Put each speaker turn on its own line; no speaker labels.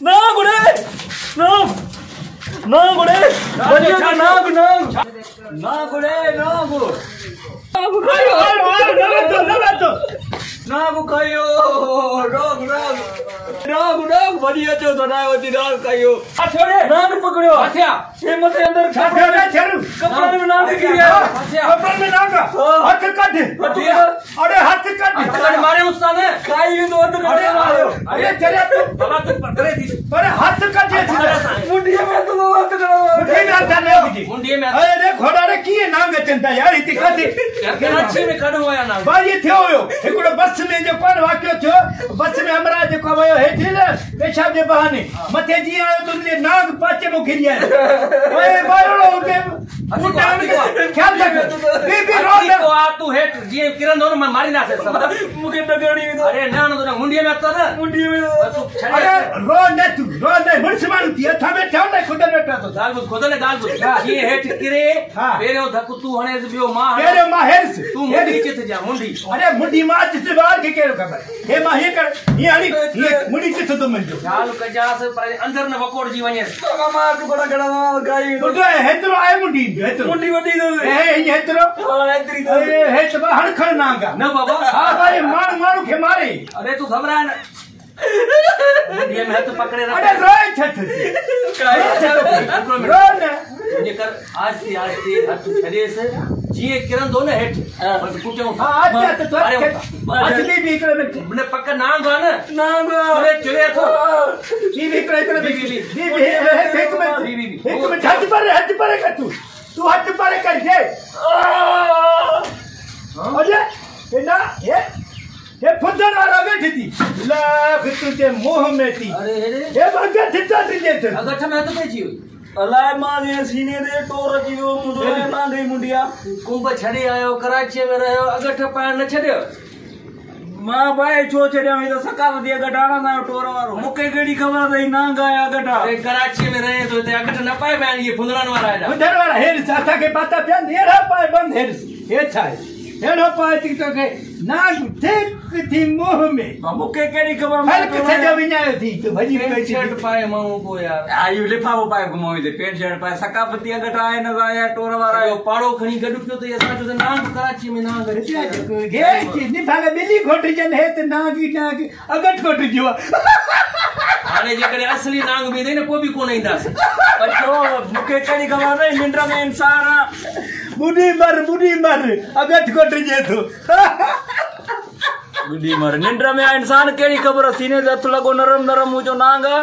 नागुड़े नाग नागुड़े बलिया का नाग नाग नागुड़े नागु नागु आयो नागु कयो नाग नाग नाग नाग बलिया जो बनावती नाग कयो आ छोड़े नाग पकड़ो अच्छा ये मत अंदर छाड़ा छेरू कपड़े में नाग गिरा अच्छा कपड़े में नाग हाथ काट अरे हाथ काट अरे मारे उस्ताद है काई दो तो अरे अरे चले तू बाबा तू पकड़े दी अरे हाथ काट मुंडिया में तो हाथ करो मुंडी में हाथ नहीं मुंडी में अरे घोड़ा रे की नाग चिंता यार इति काटी कराची में खड़ो होया नाग भाई ये थियो एकड़ो बस में जो कोन वाक्यो थियो बस में हमरा जो कवयो हेठी ने पेशाब जे बहाने मथे जी आयो तुमने नाग पाचे मो गिरिया ओए बारो के उठान के ख्याल रख बीबी रो तो आ तू हेठ जी किरण दोन मारी ना से सब मुके डगड़ी अरे ना ना मुंडी में तो ना मुंडी में अरे रो ने मुर्समान थी था में था ना खुद ने तो दाल खुद ने दाल ये हेठ किरे पेरो धक तू हने बियो मां पेरो मां हेस तू मुंडी चित जा मुंडी अरे मुंडी मां चित बाहर के केरो खबर हे मां हे कर ये हणी मुंडी चित तो मन जो चाल कजास पर अंदर न वकोड़ जी वने मां तू बड़ा गड़ा गाई तो हेतरो आए मुंडी हेतरो मुंडी वडी दो हे हेतरो हेतरी दो हे सब हड़खड़ नागा न बाबा हां भाई मारू के मारे अरे तू घबरा ना मुंडी में हाथ पकड़े रख अरे रोए छठ रो ना ये कर आज से हाथ छड़े से जी किरण दो ने हेठ बस कुटे हां आज तो असली भी करे ने पक्का नांग वा ना अरे चले तो जी भी करे बीबी एक में हाथ पर कर तू हाथ पर कर दे अरे ये ना ये फुदन वाला बैठी थी ला फिर तुझे मोह में थी अरे ये बगैर चिट्टा दिए थे अगर मैं तो भेजी अलाय मां ने सीने दे टोर की वो मुझे ना गई मुंडिया कुंभ छड़े आयो कराची में रहो अगर पाण न छड़ियो मां भाई छो छड़िया में तो सकाव दिया गडाना ना टोर वारो मुके केड़ी खबर दई ना गाया गडा अरे कराची में रहे तो ते अगट न पाए बैन ये फुंदरान वाला है फुंदरान वाला हेर चाचा के पाता पे नेरा पाए बंद हेर ये छाए हेरो पाए तो के नाग थे थी मोह में मुके केड़ी खबर हर किथे जो विनायो थी तो भजी पे शर्ट पाए माऊ को यार आयु लिफाफो पाए घुमाई दे पेंट शर्ट पाए सकापति अगट आए न आया टोर वाला यो पाड़ो खणी गडु पियो तो असा जो नाग कराची में नाग हे नि भागे दिल्ली घोट जन हे त नाग अगट घोट जो अरे जे करे असली नाग भी दे न को भी को नहीं दास पछो मुके केड़ी खबर नहीं निंद्रा में इंसान बुढ़ी मर अगट घोट जे तो बुढ़ी मर निंद्रा में इंसान केड़ी खबर सीने हथ लगो नरम नरम मुझो नांगा